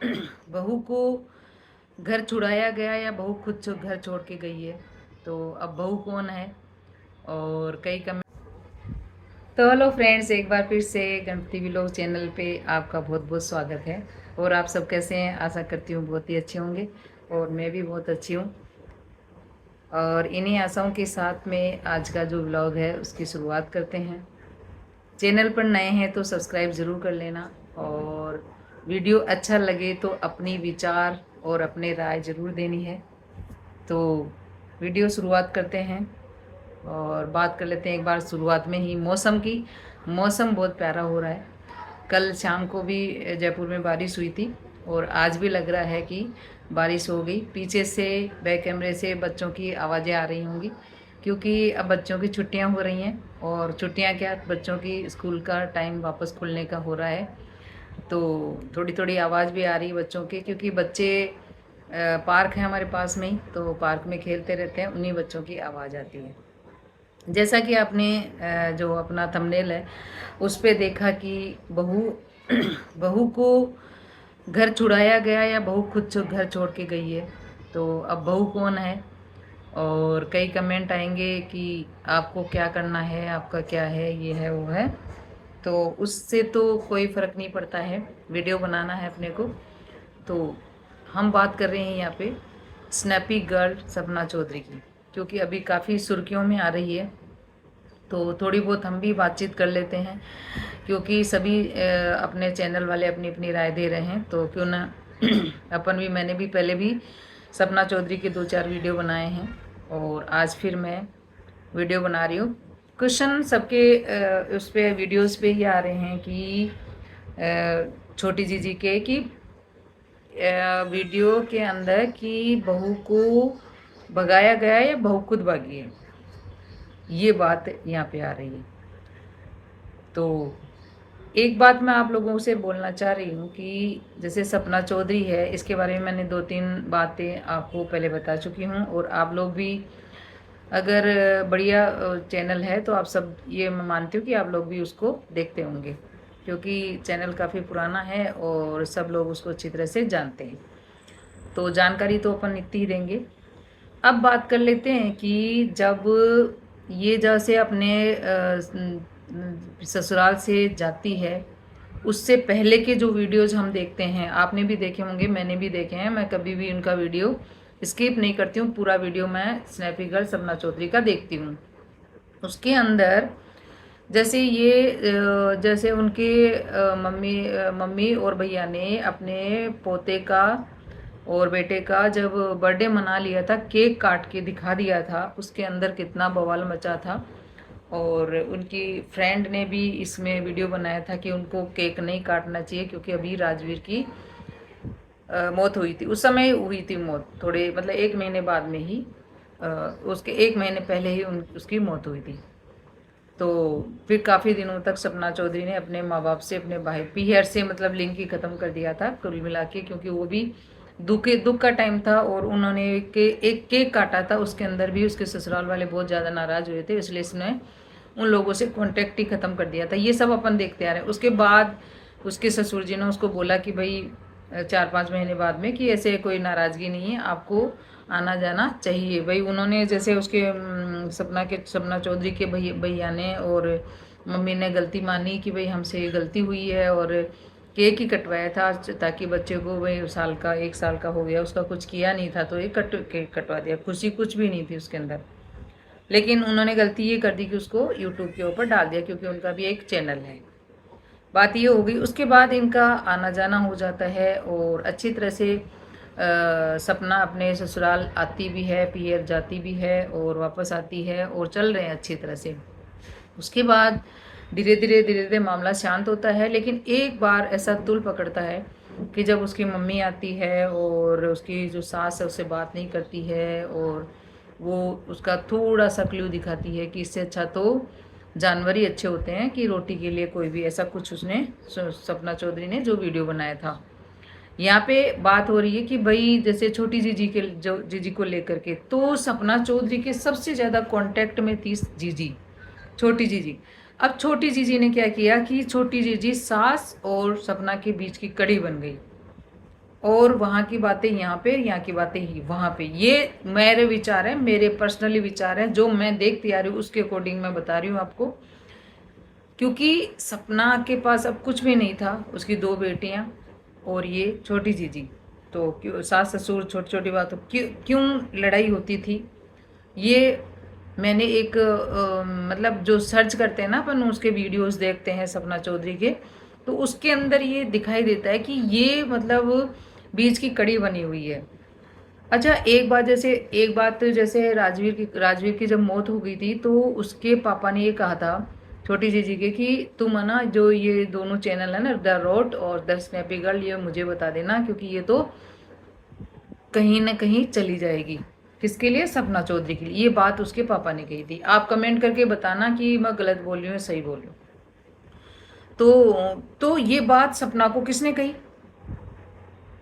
बहू को घर छुड़ाया गया या बहू खुद घर छोड़ के गई है। तो अब बहू कौन है और कई कमेंट। तो हेलो फ्रेंड्स, एक बार फिर से गणपति व्लॉग चैनल पे आपका बहुत बहुत स्वागत है। और आप सब कैसे हैं? आशा करती हूँ बहुत ही अच्छे होंगे और मैं भी बहुत अच्छी हूँ। और इन्हीं आशाओं के साथ में आज का जो व्लॉग है उसकी शुरुआत करते हैं। चैनल पर नए हैं तो सब्सक्राइब ज़रूर कर लेना, और वीडियो अच्छा लगे तो अपनी विचार और अपने राय ज़रूर देनी है। तो वीडियो शुरुआत करते हैं और बात कर लेते हैं एक बार शुरुआत में ही मौसम की। मौसम बहुत प्यारा हो रहा है। कल शाम को भी जयपुर में बारिश हुई थी और आज भी लग रहा है कि बारिश हो गई। पीछे से बैक कैमरे से बच्चों की आवाज़ें आ रही होंगी, क्योंकि अब बच्चों की छुट्टियां हो रही हैं। और छुट्टियां क्या, बच्चों की स्कूल का टाइम वापस खुलने का हो रहा है। तो थोड़ी थोड़ी आवाज़ भी आ रही है बच्चों की, क्योंकि बच्चे पार्क है हमारे पास में ही, तो पार्क में खेलते रहते हैं, उन्हीं बच्चों की आवाज़ आती है। जैसा कि आपने जो अपना थंबनेल है उस पे देखा कि बहू बहू को घर छुड़ाया गया या बहू खुद घर छोड़ के गई है। तो अब बहू कौन है और कई कमेंट आएंगे कि आपको क्या करना है, आपका क्या है, ये है वो है। तो उससे तो कोई फ़र्क नहीं पड़ता है, वीडियो बनाना है अपने को। तो हम बात कर रहे हैं यहाँ पे स्नैपी गर्ल सपना चौधरी की, क्योंकि अभी काफ़ी सुर्खियों में आ रही है। तो थोड़ी बहुत हम भी बातचीत कर लेते हैं, क्योंकि सभी अपने चैनल वाले अपनी अपनी राय दे रहे हैं, तो क्यों ना अपन भी, मैंने भी पहले भी सपना चौधरी के 2-4 वीडियो बनाए हैं और आज फिर मैं वीडियो बना रही हूँ। क्वेश्चन सबके उस पे वीडियोस पे ही आ रहे हैं कि छोटी जीजी के कि वीडियो के अंदर कि बहू को भगाया गया या बहू खुद भागी है, ये बात यहाँ पे आ रही है। तो एक बात मैं आप लोगों से बोलना चाह रही हूँ कि जैसे सपना चौधरी है, इसके बारे में मैंने 2-3 बातें आपको पहले बता चुकी हूँ। और आप लोग भी अगर बढ़िया चैनल है तो आप सब, ये मैं मानती हूँ कि आप लोग भी उसको देखते होंगे, क्योंकि चैनल काफ़ी पुराना है और सब लोग उसको अच्छी तरह से जानते हैं। तो जानकारी तो अपन इतनी ही देंगे। अब बात कर लेते हैं कि जब ये जैसे अपने ससुराल से जाती है, उससे पहले के जो वीडियोज़ हम देखते हैं, आपने भी देखे होंगे, मैंने भी देखे हैं। मैं कभी भी उनका वीडियो स्किप नहीं करती हूँ, पूरा वीडियो मैं स्नैपी गर्ल सपना चौधरी का देखती हूँ। उसके अंदर जैसे ये जैसे उनके मम्मी और भैया ने अपने पोते का और बेटे का जब बर्थडे मना लिया था, केक काट के दिखा दिया था, उसके अंदर कितना बवाल मचा था। और उनकी फ्रेंड ने भी इसमें वीडियो बनाया था कि उनको केक नहीं काटना चाहिए, क्योंकि अभी राजवीर की मौत हुई थी, उस समय हुई थी मौत, थोड़े मतलब 1 महीने बाद में ही, उसके 1 महीने पहले ही उसकी मौत हुई थी। तो फिर काफ़ी दिनों तक सपना चौधरी ने अपने माँ बाप से, अपने भाई पीहर से मतलब लिंक ही ख़त्म कर दिया था कुल मिला के, क्योंकि वो भी दुख का टाइम था। और उन्होंने एक केक काटा था, उसके अंदर भी उसके ससुराल वाले बहुत ज़्यादा नाराज़ हुए थे, इसलिए इसने उन लोगों से कॉन्टेक्ट ही ख़त्म कर दिया था। ये सब अपन देखते आ रहे हैं। उसके बाद उसके ससुर जी ने उसको बोला कि भाई 4-5 महीने बाद में कि ऐसे कोई नाराज़गी नहीं है, आपको आना जाना चाहिए। भाई उन्होंने जैसे उसके सपना चौधरी के भैया ने और मम्मी ने गलती मानी कि भाई हमसे ये गलती हुई है, और केक ही कटवाया था ताकि बच्चे को, भाई 1 साल का हो गया, उसका कुछ किया नहीं था, तो ये केक कटवा दिया। खुशी कुछ भी नहीं थी उसके अंदर, लेकिन उन्होंने गलती ये कर दी कि उसको यूट्यूब के ऊपर डाल दिया, क्योंकि उनका भी एक चैनल है। बात ये हो गई। उसके बाद इनका आना जाना हो जाता है और अच्छी तरह से सपना अपने ससुराल आती भी है, पीहर जाती भी है और वापस आती है, और चल रहे हैं अच्छी तरह से। उसके बाद धीरे धीरे मामला शांत होता है, लेकिन एक बार ऐसा तुल पकड़ता है कि जब उसकी मम्मी आती है और उसकी जो सास है उससे बात नहीं करती है, और वो उसका थोड़ा सा क्लू दिखाती है कि इससे अच्छा तो जानवर ही अच्छे होते हैं कि रोटी के लिए कोई भी, ऐसा कुछ उसने सपना चौधरी ने जो वीडियो बनाया था। यहाँ पे बात हो रही है कि भाई जैसे छोटी जीजी के, जो जीजी को लेकर के, तो सपना चौधरी के सबसे ज़्यादा कांटेक्ट में थी जीजी, छोटी जीजी। अब छोटी जीजी ने क्या किया कि छोटी जीजी सास और सपना के बीच की कड़ी बन गई। और वहाँ की बातें यहाँ पे, यहाँ की बातें ही वहाँ पे। ये मेरे विचार हैं, मेरे पर्सनली विचार हैं, जो मैं देखती आ रही हूँ उसके अकॉर्डिंग मैं बता रही हूँ आपको। क्योंकि सपना के पास अब कुछ भी नहीं था, उसकी 2 बेटियाँ और ये छोटी जीजी। तो क्यों सास ससुर छोटी छोटी बातों क्यों क्यों लड़ाई होती थी, ये मैंने एक मतलब जो सर्च करते हैं ना अपन, उसके वीडियोस देखते हैं सपना चौधरी के, तो उसके अंदर ये दिखाई देता है कि ये मतलब बीच की कड़ी बनी हुई है। अच्छा, एक बात जैसे राजवीर की जब मौत हो गई थी तो उसके पापा ने ये कहा था छोटी जीजी के कि तुम है ना जो ये दोनों चैनल है ना, द रोड और द स्नैपी गर्ल, ये मुझे बता देना क्योंकि ये तो कहीं ना कहीं चली जाएगी। किसके लिए? सपना चौधरी के लिए। ये बात उसके पापा ने कही थी। आप कमेंट करके बताना कि मैं गलत बोल रही हूँ सही बोल रही हूँ। तो ये बात सपना को किसने कही?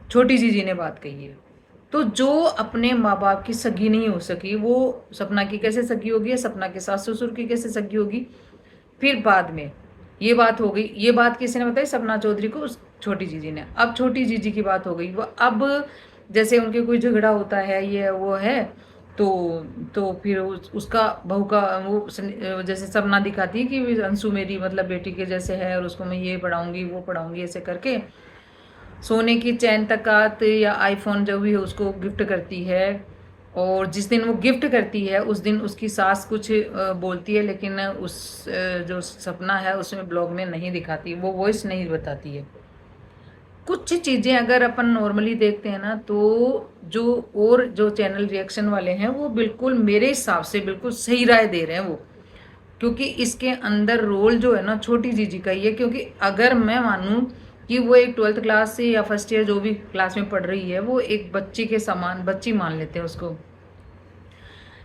छोटी जीजी ने बात कही है। तो जो अपने माँ बाप की सगी नहीं हो सकी, वो सपना की कैसे सगी होगी? सपना के सास ससुर की कैसे सगी होगी? फिर बाद में ये बात हो गई। ये बात किसने बताई? सपना चौधरी को उस छोटी जीजी ने। अब छोटी जीजी की बात हो गई, वो अब जैसे उनके कोई झगड़ा होता है, ये वो है, तो फिर उसका बहू का वो जैसे सपना दिखाती है कि अंशु मेरी मतलब बेटी के जैसे है और उसको मैं ये पढ़ाऊंगी वो पढ़ाऊंगी, ऐसे करके सोने की चैन तकात या आईफोन जो भी है उसको गिफ्ट करती है। और जिस दिन वो गिफ्ट करती है उस दिन उसकी सास कुछ बोलती है, लेकिन उस जो सपना है उसमें ब्लॉग में नहीं दिखाती, वो वॉइस नहीं बताती है। कुछ चीज़ें अगर अपन नॉर्मली देखते हैं ना, तो जो और जो चैनल रिएक्शन वाले हैं वो बिल्कुल मेरे हिसाब से बिल्कुल सही राय दे रहे हैं वो। क्योंकि इसके अंदर रोल जो है ना छोटी जीजी का ही है। क्योंकि अगर मैं मानूं कि वो एक 12th क्लास से या फर्स्ट ईयर जो भी क्लास में पढ़ रही है, वो एक बच्ची के समान बच्ची मान लेते हैं उसको।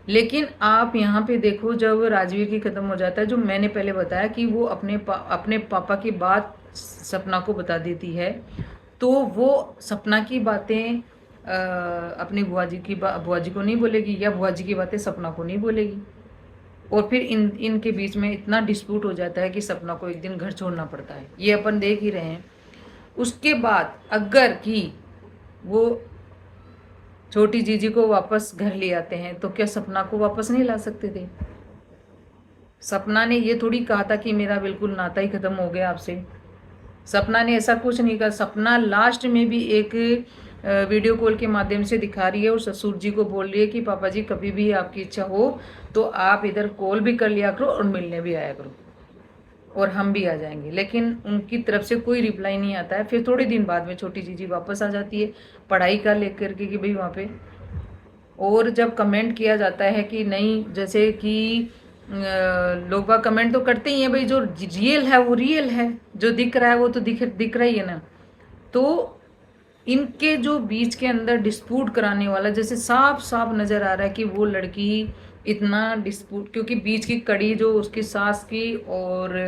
लेकिन आप यहाँ पे देखो, जब राजवीर की खत्म हो जाता है, जो मैंने पहले बताया कि वो अपने पापा की बात सपना को बता देती है, तो वो सपना की बातें अपनी बुआ जी को नहीं बोलेगी, या बुआ जी की बातें सपना को नहीं बोलेगी। और फिर इनके बीच में इतना डिस्प्यूट हो जाता है कि सपना को एक दिन घर छोड़ना पड़ता है। ये अपन देख ही रहे हैं। उसके बाद अगर कि वो छोटी जीजी को वापस घर ले आते हैं, तो क्या सपना को वापस नहीं ला सकते थे? सपना ने ये थोड़ी कहा था कि मेरा बिल्कुल नाता ही खत्म हो गया आपसे। सपना ने ऐसा कुछ नहीं कहा। सपना लास्ट में भी एक वीडियो कॉल के माध्यम से दिखा रही है और ससुर जी को बोल रही है कि पापा जी कभी भी आपकी इच्छा हो तो आप इधर कॉल भी कर लिया करो और मिलने भी आया करो और हम भी आ जाएंगे। लेकिन उनकी तरफ से कोई रिप्लाई नहीं आता है। फिर थोड़े दिन बाद में छोटी जीजी वापस आ जाती है पढ़ाई का लेकर के कि भाई वहाँ पे। और जब कमेंट किया जाता है कि नहीं, जैसे कि लोग बाग कमेंट तो करते ही हैं भाई, जो रियल है वो रियल है, जो दिख रहा है वो तो दिख रहा ही है ना। तो इनके जो बीच के अंदर डिस्प्यूट कराने वाला, जैसे साफ साफ नजर आ रहा है कि वो लड़की इतना डिस्प्यूट, क्योंकि बीच की कड़ी जो उसकी सास की और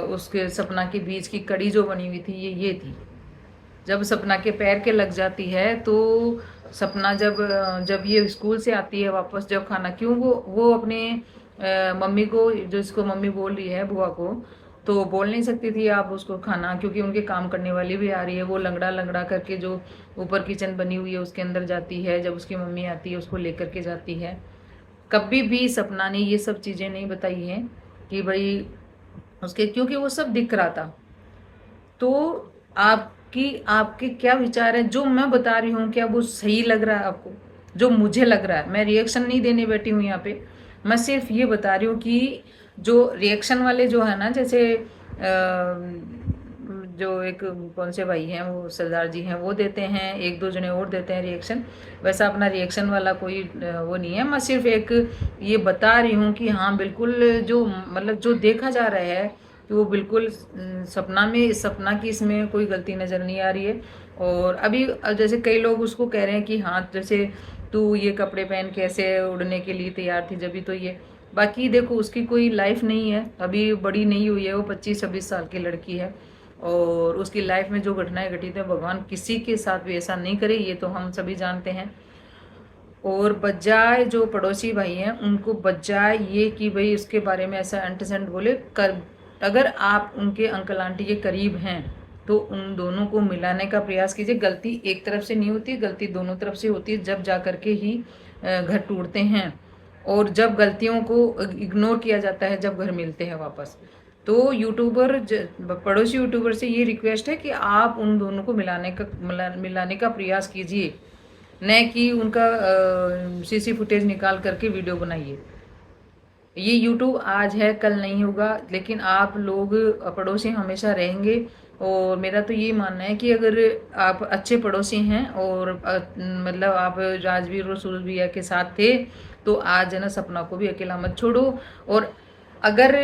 उसके सपना के बीच की कड़ी जो बनी हुई थी, ये थी। जब सपना के पैर के लग जाती है तो सपना जब ये स्कूल से आती है वापस, जब खाना, क्यों वो अपने मम्मी को, जो इसको मम्मी बोल रही है बुआ को, तो बोल नहीं सकती थी आप उसको खाना, क्योंकि उनके काम करने वाली भी आ रही है। वो लंगड़ा लंगड़ा करके जो ऊपर किचन बनी हुई है उसके अंदर जाती है, जब उसकी मम्मी आती है उसको लेकर के जाती है। कभी भी सपना ने ये सब चीज़ें नहीं बताई हैं कि भाई उसके, क्योंकि वो सब दिख रहा था। तो आपके क्या विचार है जो मैं बता रही हूँ? क्या वो सही लग रहा है आपको? जो मुझे लग रहा है, मैं रिएक्शन नहीं देने बैठी हूँ यहाँ पे, मैं सिर्फ ये बता रही हूँ कि जो रिएक्शन वाले जो है ना, जैसे जो एक कौन से भाई हैं, वो सरदार जी हैं, वो देते हैं, एक दो जने और देते हैं रिएक्शन। वैसा अपना रिएक्शन वाला कोई वो नहीं है। मैं सिर्फ एक ये बता रही हूँ कि हाँ बिल्कुल जो मतलब जो देखा जा रहा है कि वो बिल्कुल सपना की इसमें कोई गलती नज़र नहीं आ रही है। और अभी जैसे कई लोग उसको कह रहे हैं कि हाँ जैसे तू ये कपड़े पहन के ऐसे उड़ने के लिए तैयार थी, जब भी तो ये, बाकी देखो उसकी कोई लाइफ नहीं है, अभी बड़ी नहीं हुई है, वो 25-26 साल की लड़की है। और उसकी लाइफ में जो घटनाएं घटित है, भगवान किसी के साथ भी ऐसा नहीं करे, ये तो हम सभी जानते हैं। और बजाय जो पड़ोसी भाई हैं उनको, बजाय ये कि भाई उसके बारे में ऐसा एंट सेंट बोले कर, अगर आप उनके अंकल आंटी के करीब हैं तो उन दोनों को मिलाने का प्रयास कीजिए। गलती एक तरफ से नहीं होती, गलती दोनों तरफ से होती है, जब जा कर के ही घर टूटते हैं। और जब गलतियों को इग्नोर किया जाता है, जब घर मिलते हैं वापस। तो यूट्यूबर पड़ोसी यूट्यूबर से ये रिक्वेस्ट है कि आप उन दोनों को मिलाने का प्रयास कीजिए, न कि उनका सीसी फुटेज निकाल करके वीडियो बनाइए। ये यूट्यूब आज है कल नहीं होगा, लेकिन आप लोग पड़ोसी हमेशा रहेंगे। और मेरा तो ये मानना है कि अगर आप अच्छे पड़ोसी हैं और मतलब आप राजवीर और सूरजवीर के साथ थे, तो आज है ना सपना को भी अकेला मत छोड़ो। और अगर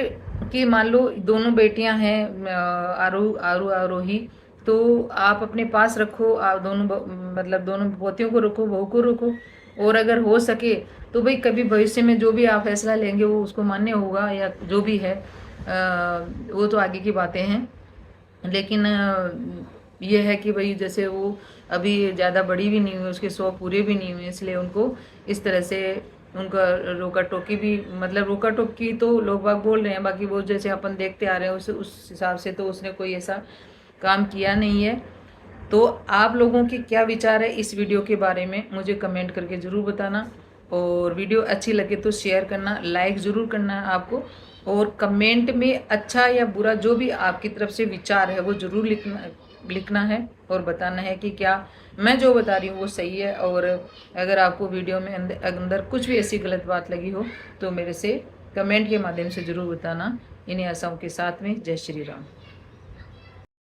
कि मान लो दोनों बेटियां हैं आरोही, तो आप अपने पास रखो, आप दोनों मतलब दोनों पोतियों को रखो, बहू को रखो। और अगर हो सके तो भाई कभी भविष्य में जो भी आप फैसला लेंगे वो उसको मान्य होगा, या जो भी है वो तो आगे की बातें हैं। लेकिन ये है कि भाई जैसे वो अभी ज़्यादा बड़ी भी नहीं हुई, उसके 100 पूरे भी नहीं हुए, इसलिए उनको इस तरह से उनका रोका टोकी भी, मतलब रोका टोकी तो लोग बाग बोल रहे हैं, बाकी वो जैसे अपन देखते आ रहे हैं उस हिसाब से तो उसने कोई ऐसा काम किया नहीं है। तो आप लोगों के क्या विचार है इस वीडियो के बारे में, मुझे कमेंट करके ज़रूर बताना। और वीडियो अच्छी लगे तो शेयर करना, लाइक ज़रूर करना है आपको। और कमेंट में अच्छा या बुरा जो भी आपकी तरफ से विचार है वो ज़रूर लिखना है और बताना है कि क्या मैं जो बता रही हूँ वो सही है। और अगर आपको वीडियो में अंदर कुछ भी ऐसी गलत बात लगी हो तो मेरे से कमेंट के माध्यम से ज़रूर बताना। इन्हीं आशाओं के साथ में जय श्री राम।